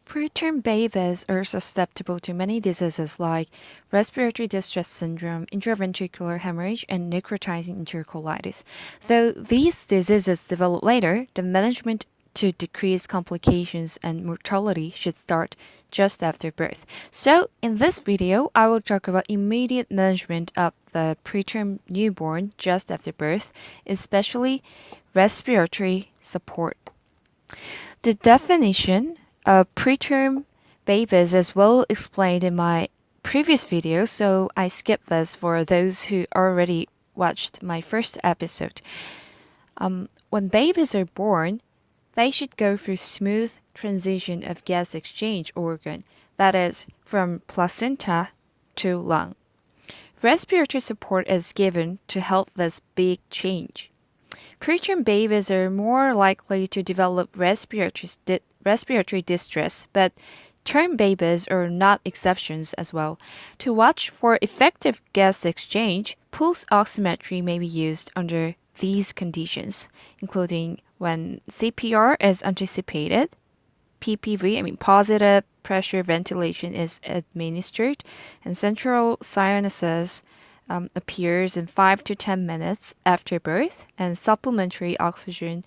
Preterm babies are susceptible to many diseases like respiratory distress syndrome, intraventricular hemorrhage, and necrotizing enterocolitis. Though these diseases develop later, the management to decrease complications and mortality should start just after birth. So, in this video, I will talk about immediate management of the preterm newborn just after birth, especially respiratory support. The definition of preterm babies is well explained in my previous video, so I skip this for those who already watched my first episode. When babies are born, they should go through smooth transition of gas exchange organ, that is, from placenta to lung. Respiratory support is given to help this big change. Preterm babies are more likely to develop respiratory distress, but term babies are not exceptions as well. To watch for effective gas exchange, pulse oximetry may be used under these conditions, including when CPR is anticipated, PPV, positive pressure ventilation is administered, and central cyanosis appears in 5 to 10 minutes after birth, and supplementary oxygen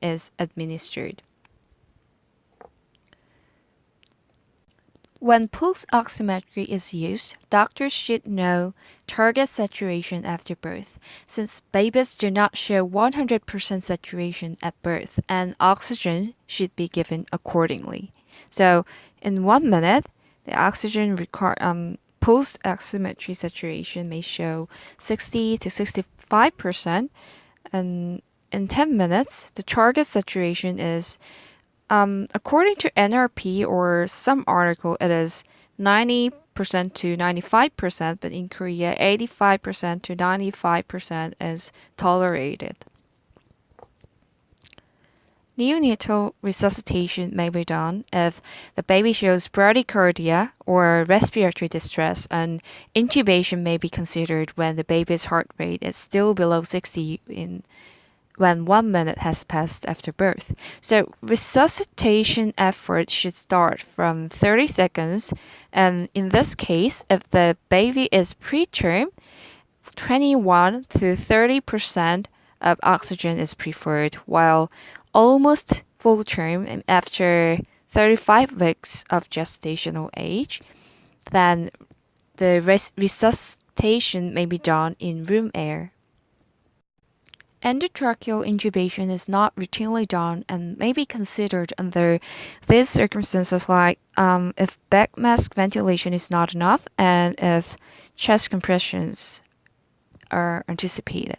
is administered. When pulse oximetry is used, doctors should know target saturation after birth, since babies do not show 100% saturation at birth, and oxygen should be given accordingly. So, in 1 minute, the oxygen pulse oximetry saturation may show 60 to 65%, and in 10 minutes, the target saturation is according to NRP or some article, it is 90% to 95%, but in Korea, 85% to 95% is tolerated. Neonatal resuscitation may be done if the baby shows bradycardia or respiratory distress, and intubation may be considered when the baby's heart rate is still below 60 when 1 minute has passed after birth. So resuscitation effort should start from 30 seconds, and in this case, if the baby is preterm, 21 to 30% of oxygen is preferred, while almost full term and after 35 weeks of gestational age, then the resuscitation may be done in room air. Endotracheal intubation is not routinely done and may be considered under these circumstances, like if backmask ventilation is not enough and if chest compressions are anticipated.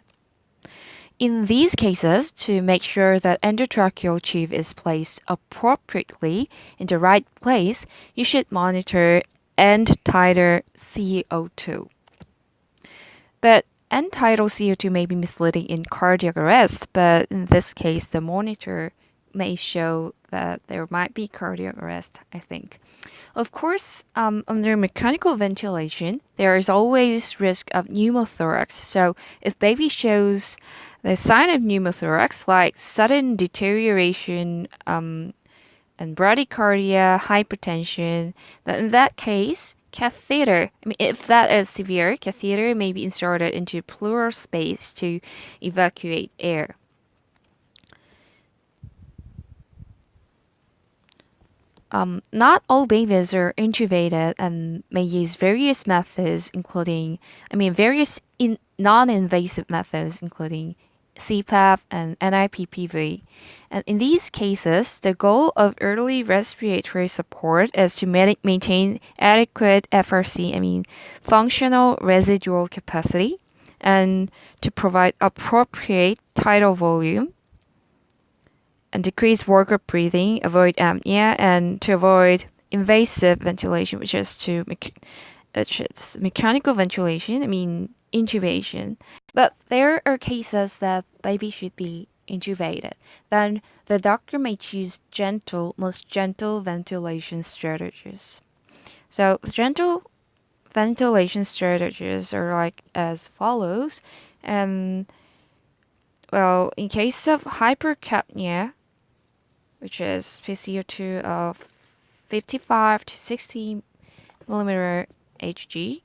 In these cases, to make sure that endotracheal tube is placed appropriately in the right place, you should monitor end titer CO2. But end tidal CO2 may be misleading in cardiac arrest, but in this case, the monitor may show that there might be cardiac arrest, I think. Of course, under mechanical ventilation, there is always risk of pneumothorax. So if baby shows the sign of pneumothorax, like sudden deterioration and bradycardia, hypertension, then in that case, catheter, if that is severe, catheter may be inserted into pleural space to evacuate air. Not all babies are intubated and may use various methods, including, various non-invasive methods, including CPAP and NIPPV. And in these cases, the goal of early respiratory support is to maintain adequate FRC, functional residual capacity, and to provide appropriate tidal volume, and decrease workup breathing, avoid apnea, and to avoid invasive ventilation, which is mechanical ventilation, intubation. But there are cases that baby should be intubated. Then the doctor may choose most gentle ventilation strategies. So gentle ventilation strategies are like as follows. And well, in case of hypercapnia, which is PCO2 of 55 to 60 millimeter Hg,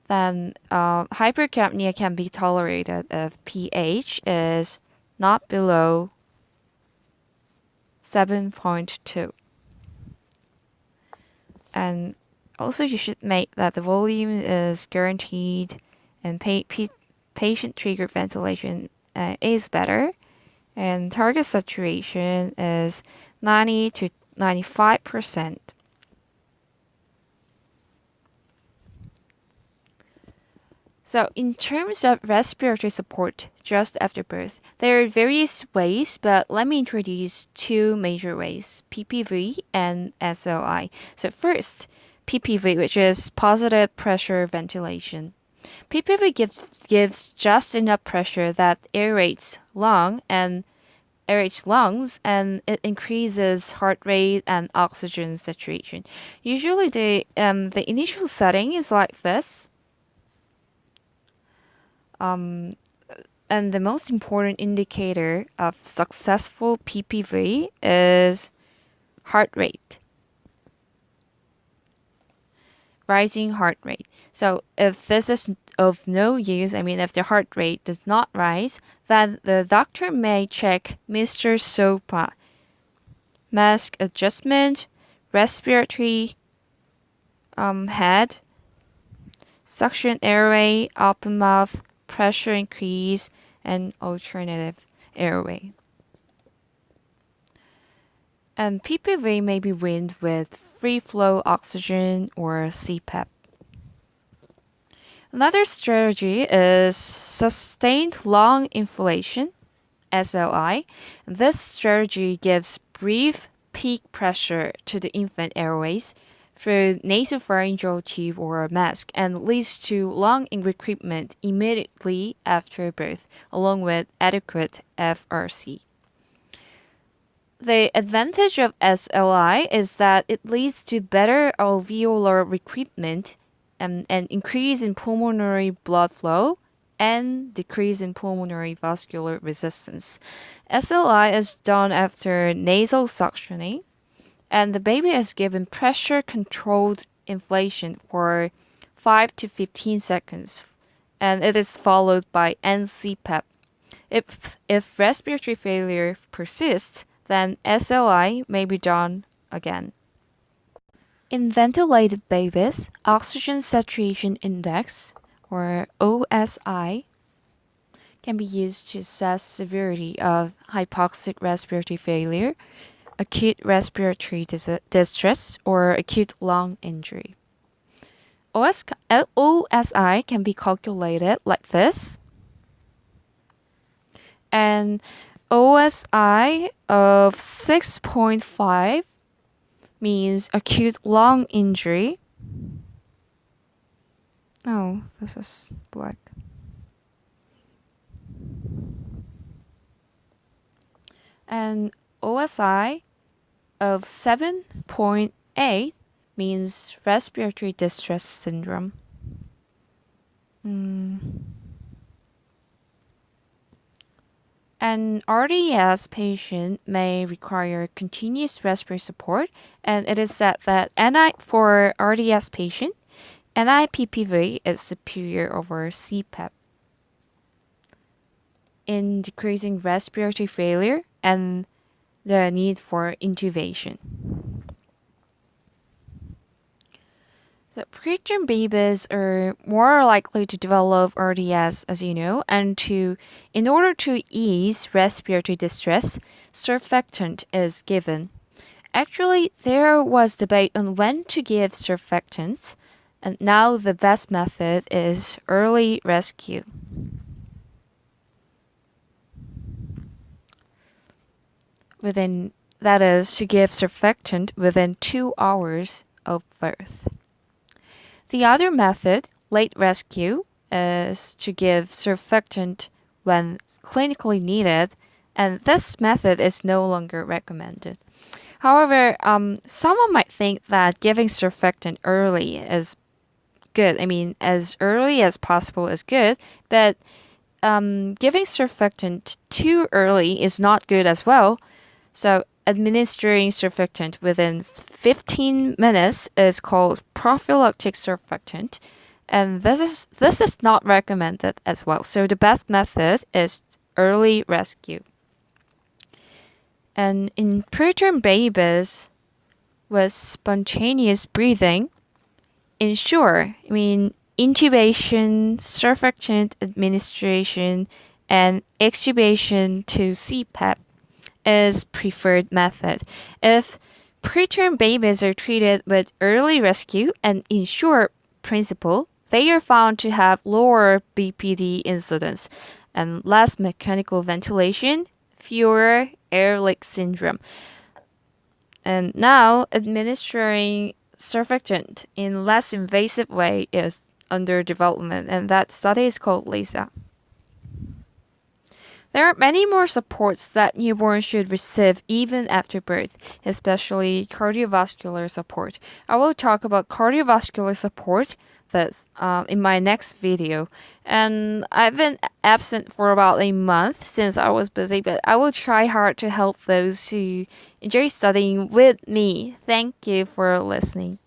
then hypercapnia can be tolerated if pH is not below 7.2. And also you should make that the volume is guaranteed and patient-triggered ventilation is better. And target saturation is 90 to 95%. So in terms of respiratory support just after birth, there are various ways, but let me introduce two major ways, PPV and SLI. So first, PPV, which is positive pressure ventilation. PPV gives just enough pressure that aerates lungs and it increases heart rate and oxygen saturation. Usually the initial setting is like this. And the most important indicator of successful PPV is heart rate, rising heart rate. So if this is of no use, if the heart rate does not rise, then the doctor may check Mr. SOPA, mask adjustment, respiratory head, suction airway, open mouth, pressure increase, and alternative airway. And PPV may be weaned with free flow oxygen or CPAP. Another strategy is sustained lung inflation, SLI. This strategy gives brief peak pressure to the infant airways through nasopharyngeal tube or mask and leads to lung recruitment immediately after birth, along with adequate FRC. The advantage of SLI is that it leads to better alveolar recruitment and an increase in pulmonary blood flow and decrease in pulmonary vascular resistance. SLI is done after nasal suctioning, and the baby is given pressure-controlled inflation for 5 to 15 seconds, and it is followed by NCPAP. If respiratory failure persists, then SLI may be done again. In ventilated babies, oxygen saturation index, or OSI, can be used to assess severity of hypoxic respiratory failure, acute respiratory distress, or acute lung injury. OSI can be calculated like this. And OSI of 6.5 means acute lung injury. Oh, this is black. And OSI of 7.8 means respiratory distress syndrome. An RDS patient may require continuous respiratory support, and it is said that for RDS patient, NIPPV is superior over CPAP in decreasing respiratory failure and the need for intubation. So preterm babies are more likely to develop RDS, as you know, and in order to ease respiratory distress, surfactant is given. Actually, there was debate on when to give surfactants, and now the best method is early rescue. That is to give surfactant within 2 hours of birth. The other method, late rescue, is to give surfactant when clinically needed, and this method is no longer recommended. However, someone might think that giving surfactant early is good. As early as possible is good, but giving surfactant too early is not good as well. So administering surfactant within 15 minutes is called prophylactic surfactant, and this is not recommended as well. So the best method is early rescue. And in preterm babies with spontaneous breathing, INSURE, intubation, surfactant administration, and extubation to CPAP is preferred method. If preterm babies are treated with early rescue and INSURE principle, they are found to have lower BPD incidence and less mechanical ventilation, fewer air leak syndrome. And now administering surfactant in less invasive way is under development, and that study is called LISA. There are many more supports that newborns should receive even after birth, especially cardiovascular support. I will talk about cardiovascular support in my next video. And I've been absent for about a month since I was busy, but I will try hard to help those who enjoy studying with me. Thank you for listening.